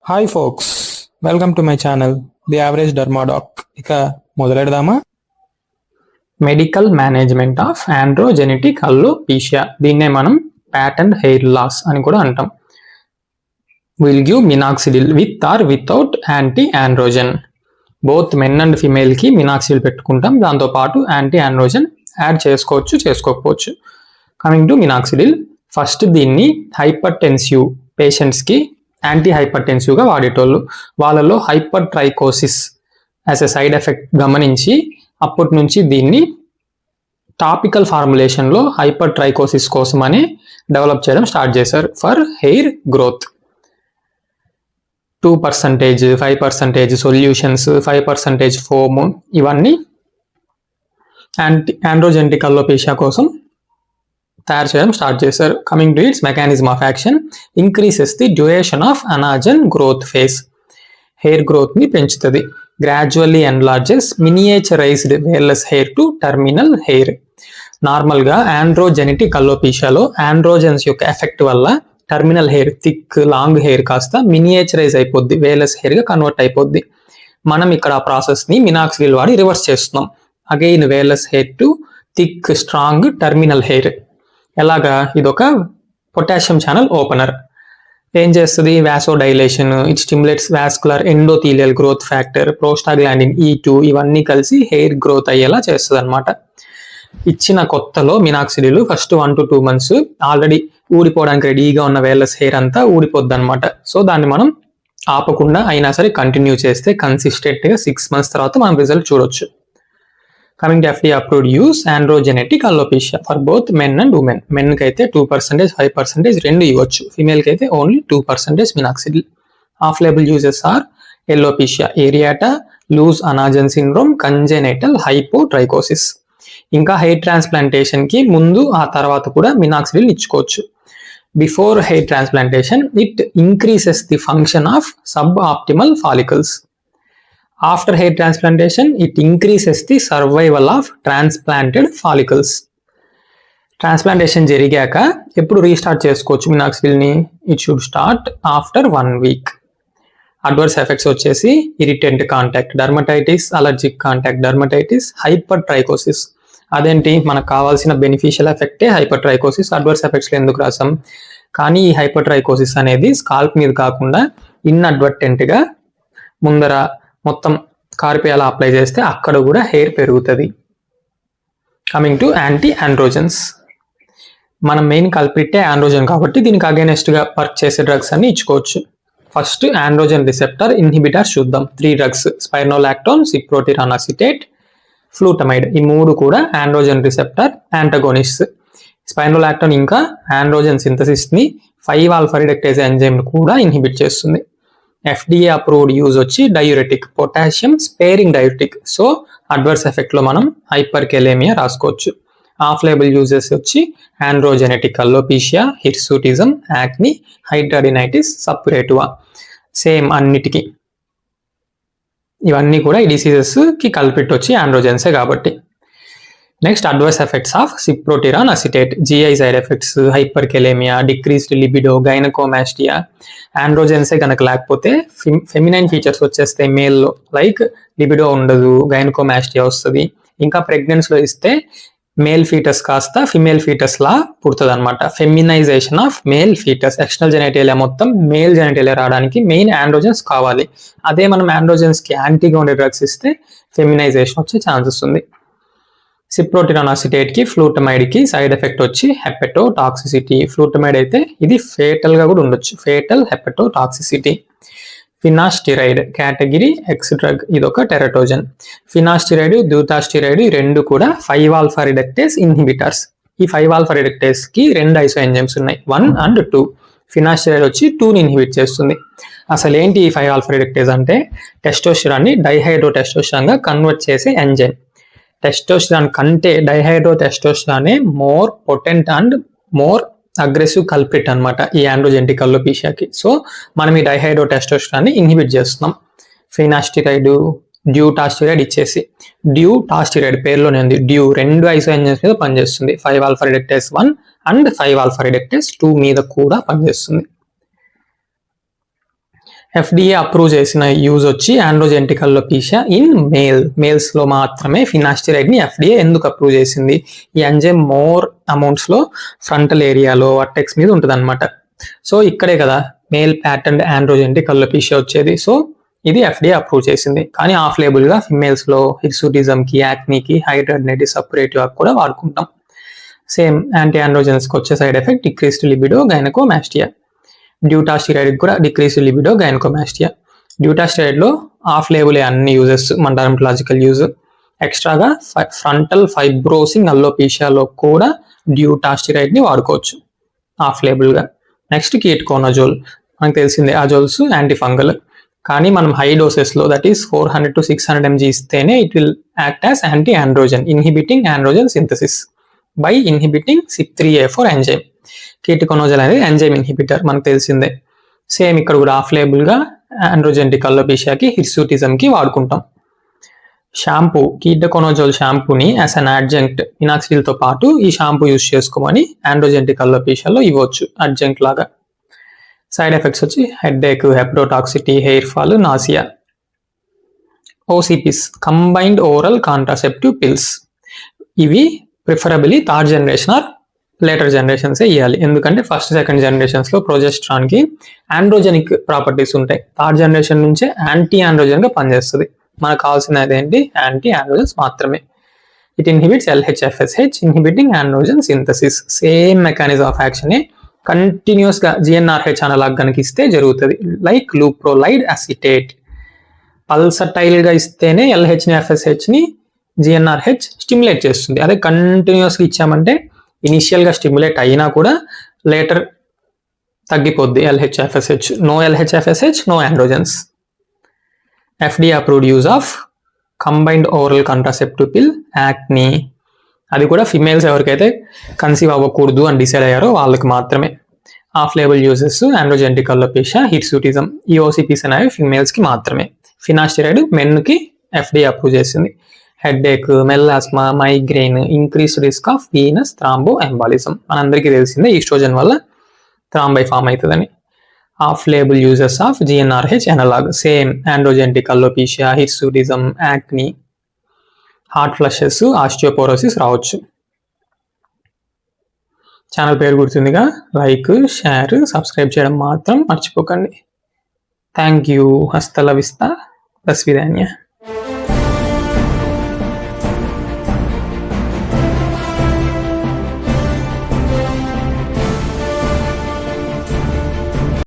Hi folks, welcome to my channel the average dermadoc. ఇక మొదలెడదామా? Medical management of androgenetic alopecia, దీన్నే మనం pattern hair loss అని కూడా అంటాం. Will give minoxidil with or without anti androgen. Both men and female కి minoxidil పెట్టుకుంటాం, దాంతోపాటు యాంటీ ఆండ్రోజన్ యాడ్ చేసుకోవచ్చు, చేసుకోకపోవచ్చు. కమింగ్ టు మినాక్సిడిల్, ఫస్ట్ దీన్ని హైపర్ టెన్సివ్ పేషెంట్స్కి యాంటీ హైపర్ టెన్సివ్గా వాడేటోళ్ళు. వాళ్ళలో hypertrichosis as a side effect గమనించి అప్పటి నుంచి దీన్ని టాపికల్ ఫార్ములేషన్లో హైపర్ ట్రైకోసిస్ కోసమని డెవలప్ చేయడం స్టార్ట్ చేశారు for hair growth. 2%, 5% solutions, 5% foam, ఇవన్నీ ఆండ్రోజెనెటిక్ అలోపీషియా కోసం తయారు చేయడం స్టార్ట్ చేశారు. Coming to its mechanism of action, increases the duration of anagen growth phase. Hair growth ని పెంచుతుంది. Gradually enlarges miniaturised vellus hair to terminal hair. నార్మల్గా androgenetic అలోపీషియాలో androgens యొక్క ఎఫెక్ట్ వల్ల terminal hair, thick long hair కాస్త miniaturise అయిపోద్ది, వేర్లెస్ hair గా convert అయిపోద్ది. మనం ఇక్కడ ఆ ప్రాసెస్ ని మినాక్సిడిల్ వాడి రివర్స్ చేస్తున్నాం. Again వేర్లెస్ hair to thick strong terminal hair. ఎలాగా? ఇదొక పొటాషియం ఛానల్ ఓపెనర్. ఏం చేస్తుంది? Vasodilation, it stimulates vascular endothelial growth factor, prostaglandin E2 ఇవన్నీ కలిసి హెయిర్ గ్రోత్ అయ్యేలా చేస్తుంది అనమాట. ఇచ్చిన కొత్తలో minoxidil first 1 to 2 months already ఊడిపోవడానికి రెడీగా ఉన్న వేర్లెస్ హెయిర్ అంతా ఊడిపోద్ది అనమాట. సో దాన్ని మనం ఆపకుండా అయినా సరే కంటిన్యూ చేస్తే కన్సిస్టెంట్ గా 6 months తర్వాత మనం రిజల్ట్ చూడొచ్చు. Coming to FDA approved use androgenetic alopecia for both men and women. Men కి అయితే 2%, 5% రెండు ఇవ్వచ్చు. ఫిమేల్ కి అయితే only 2% minoxidil. Off label uses are alopecia areata, loose anagen syndrome, congenital hypotrichosis. ఇంకా హెయిర్ ట్రాన్స్ప్లాంటేషన్ కి ముందు ఆ తర్వాత కూడా మినాక్సిడిల్ ఇచ్చుకోవచ్చు. Before hair transplantation it increases the function of sub optimal follicles. After hair transplantation, it increases the survival of transplanted follicles. Transplantation జరిగాక ఎప్పుడు restart చేసుకోవచ్చు మినాక్సిడిల్ని? It should start after 1 week. Adverse effects వచ్చేసి irritant contact dermatitis, allergic contact dermatitis, hypertrichosis. అదేంటి, మనకు కావాల్సిన beneficial ఎఫెక్టే hypertrichosis. Adverse ఎఫెక్ట్స్లో ఎందుకు రాసాం? కానీ ఈ హైపర్ ట్రైకోసిస్ అనేది స్కాల్ప్ మీద కాకుండా ఇన్అడ్వర్టెంట్గా ముందర మొత్తం కార్పియాలా అప్లై చేస్తే అక్కడ కూడా హెయిర్ పెరుగుతుంది. కమింగ్ టు యాంటీ ఆండ్రోజన్స్, మనం మెయిన్ కల్ప్రిట్టే ఆండ్రోజన్ కాబట్టి దీనికి అగైనెస్ట్ గా వర్క్ చేసే డ్రగ్స్ అన్ని ఇచ్చుకోవచ్చు. ఫస్ట్ ఆండ్రోజన్ రిసెప్టర్ ఇన్హిబిటర్స్ చూద్దాం. 3 drugs, స్పైర్నోలాక్టోన్, సిప్రోటిరాన్ అసిటేట్, ఫ్లూటమైడ్. ఈ 3 కూడా ఆండ్రోజన్ రిసెప్టర్ యాంటగోనిస్ట్స్. స్పైర్నోలాక్టోన్ ఇంకా ఆండ్రోజన్ సింథసిస్ ని 5-alpha reductase ఎంజైమ్ కూడా ఇన్హిబిట్ చేస్తుంది. FDA అప్రూవ్డ్ యూజ్ వచ్చి diuretic, potassium sparing diuretic. So adverse effect లో మనం హైపర్ కెలేమియా రాసుకోవచ్చు. ఆఫ్ లేబుల్ యూజెస్ వచ్చి ఆండ్రోజెనెటిక్ అలోపీషియా, హిర్సూటిజం, యాక్ని, హైడ్రాడినైటిస్, సప్పురేటువా. సేమ్ అన్నిటికీ ఇవన్నీ కూడా ఈ డిసీజెస్ కి కల్పిట్ వచ్చి ఆండ్రోజెన్సే కాబట్టి. Next adverse effects of cyproterone acetate. GI side effects, hyperkalaemia, decreased libido, gynaecomastia. ఆండ్రోజెన్సే కనుక లేకపోతే ఫెమినైన్ ఫీచర్స్ వచ్చేస్తాయి మేల్లో, లైక్ లిబిడో ఉండదు, గైనకోమాస్టియా వస్తుంది. ఇంకా ప్రెగ్నెన్సీలో ఇస్తే మేల్ ఫీటస్ కాస్త ఫిమేల్ ఫీటస్ లా పుడుతుంది అనమాట. Feminisation of male foetus. External genitalia మొత్తం మేల్ జెనైటేలియా రావడానికి మెయిన్ ఆండ్రోజన్స్ కావాలి. అదే మనం ఆండ్రోజన్స్ కి యాంటీగా ఉండే డ్రగ్స్ ఇస్తే ఫెమినైజేషన్ వచ్చే ఛాన్సెస్ ఉంది. సిప్రోటిరాన్ అసిటేట్ కి, ఫ్లూటమైడ్ కి సైడ్ ఎఫెక్ట్ వచ్చి హెపటోటాక్సిసిటీ. ఫ్లూటమైడ్ అయితే ఇది ఫేటల్ గా కూడా ఉండొచ్చు, ఫేటల్ హెపటోటాక్సిసిటీ. ఫినాస్టిరైడ్ కేటగిరీ ఎక్స్ డ్రగ్, ఇదొక టెరటోజన్. ఫినాస్టిరైడ్, డ్యూటాస్టిరైడ్ రెండు కూడా 5-alpha reductase ఇన్హిబిటర్స్. ఈ 5-alpha reductase కి 2 ఐసో ఎంజైమ్స్ ఉన్నాయి, 1 and 2. ఫినాస్టిరైడ్ వచ్చి 2ని ఇన్హిబిట్ చేస్తుంది. అసలు ఏంటి ఈ 5-alpha reductase అంటే టెస్టోస్టిరాన్ ని డైహైడ్రో టెస్టోస్టిరాన్ గా కన్వర్ట్ చేసే ఎంజైమ్. టెస్టోస్టిరాన్ కంటే డైహైడ్రో టెస్టోస్టిరానే more potent and more aggressive culprit అనమాట ఈ ఆండ్రోజెనెటిక్ అలోపీషియాకి. సో మనం ఈ డైహైడ్రో టెస్టోస్టిరాన్ ని ఇన్హిబిట్ చేస్తున్నాం. ఫినాస్టిరైడ్, డ్యూటాస్టిరైడ్ ఇచ్చేసి. డ్యూటాస్టిరైడ్ పేరులోనే ఉంది, డ్యూ 2 ఐసో ఎంజైమ్స్ మీద పనిచేస్తుంది. 5-alpha reductase 1 and 5-alpha reductase 2 మీద కూడా పనిచేస్తుంది. FDA అప్రూవ్ చేసిన యూజ్ వచ్చి ఆండ్రోజెంటిక్ అలోపీషియా ఇన్ మేల్స్ లో మాత్రమే ఫినాస్టిరైడ్ ని FDA ఎందుకు అప్రూవ్ చేసింది? ఈ ఎంజైమ్ మోర్ అమౌంట్స్ లో ఫ్రంటల్ ఏరియాలో వర్టెక్స్ మీద ఉంటుంది అనమాట. సో ఇక్కడే కదా మేల్ ప్యాటర్న్ ఆండ్రోజెంటిక్ అలోపీషియా వచ్చేది. సో ఇది FDA అప్రూవ్ చేసింది. కానీ ఆఫ్ లేబుల్ గా ఫిమేల్స్ లో హిర్సుటిజం కి, యాక్నీకి, హైడ్రాడినైటిస్ సపరేటివ్ కూడా వాడుకుంటాం. సేమ్ యాంటీ ఆండ్రోజెన్స్ కి వచ్చే side effect decreased libido, gynaecomastia. Dutasteride కూడా డిక్రీస్డ్ లిబిడో, గైనకోమాస్టియా. డ్యూటాస్టిరాయిడ్ లో ఆఫ్ లేబుల్ అన్ని యూజెస్ మన డర్మటలాజికల్ యూజ్. ఎక్స్ట్రాగా ఫ్రంటల్ ఫైబ్రోసింగ్ అల్లోపీషియాలో కూడా డ్యూటాస్టిరాయిడ్ ని వాడుకోవచ్చు ఆఫ్ లేబుల్ గా. నెక్స్ట్ కీటోకోనజోల్, మనకు తెలిసిందే అజోల్స్ యాంటీ ఫంగల్. కానీ మనం హై డోసెస్ లో దట్ ఈస్ 400 to 600 mg ఇస్తేనే it will act as anti androgen, inhibiting androgen synthesis by inhibiting CYP3A4 enzyme. Ketoconazole అనేది ఎంజైమ్ ఇన్హిబిటర్, మనకు తెలిసిందే. సేమ్ ఇక్కడ కూడా ఆఫ్ లేబుల్ గా ఆండ్రోజెంటిక్ అలోపీషియాకి, హిర్సుటిజం కి వాడుకుంటాం. షాంపూ, కీటోకోనజోల్ షాంపూని యాజ్ అన్ అడ్జంక్ట్ మినాక్సిడిల్ తో పాటు ఈ షాంపూ యూజ్ చేసుకోమని ఆండ్రోజెంటిక్ అలోపీషియాలో ఇవ్వచ్చు అడ్జంక్ట్ లాగా. సైడ్ ఎఫెక్ట్స్ వచ్చి headache, hepatotoxicity, hair fall, nausea. OCPs, combined oral contraceptive pills. ఇవి preferably third generation or later generations ఇవ్వాలి. ఎందుకంటే ఫస్ట్ సెకండ్ జనరేషన్స్ లో ప్రొజెస్ట్రాన్ కి ఆండ్రోజెనిక్ ప్రాపర్టీస్ ఉంటాయి. థర్డ్ జనరేషన్ నుంచే యాంటీ ఆండ్రోజన్ గా పనిచేస్తుంది. మనకు కావాల్సినది ఏంటి? యాంటీ ఆండ్రోజన్స్ మాత్రమే. It inhibits LH-FSH, inhibiting androgen synthesis. Same mechanism of action continuous గా GnRH అనలాగ్ కనుక ఇస్తే జరుగుతుంది. Like లూప్రోలైడ్ acetate. పల్సటైల్ గా ఇస్తేనే LH ని, FSH ని GnRH స్టిమ్యులేట్ చేస్తుంది. అదే కంటిన్యూస్ గా ఇచ్చామంటే ఇనిషియల్ గా స్టిమ్యులేట్ అయినా కూడా లేటర్ తగ్గిపోద్ది LH-FSH. No LH-FSH, no androgens. FDA approved use of combined oral contraceptive pill, acne. అది కూడా ఫిమేల్స్ ఎవరికైతే కన్సీవ్ అవ్వకూడదు అని డిసైడ్ అయ్యారో వాళ్ళకి మాత్రమే. Off label uses androgenetic alopecia, hirsutism. ఈ ఓసిపిస్ అనేవి ఫిమేల్స్ కి మాత్రమే. ఫినాస్టిరైడ్ మెన్ కి FDA అప్రూవ్ చేసింది. Headache, melasma, migraine, increased risk of venous thromboembolism. మనందరికీ తెలిసిందే ఈస్ట్రోజన్ వల్ల థ్రాంబై ఫామ్ అవుతుందని. Off label uses of GnRH analogue. Same androgenetic alopecia, hirsutism, acne, hot flushes, osteoporosis రావచ్చు. Channel పేరు గుర్తుందిగా, like, share, subscribe చేయడం మాత్రం మర్చిపోకండి. Thank you. హస్తల విస్తా, బస్విధాన్య.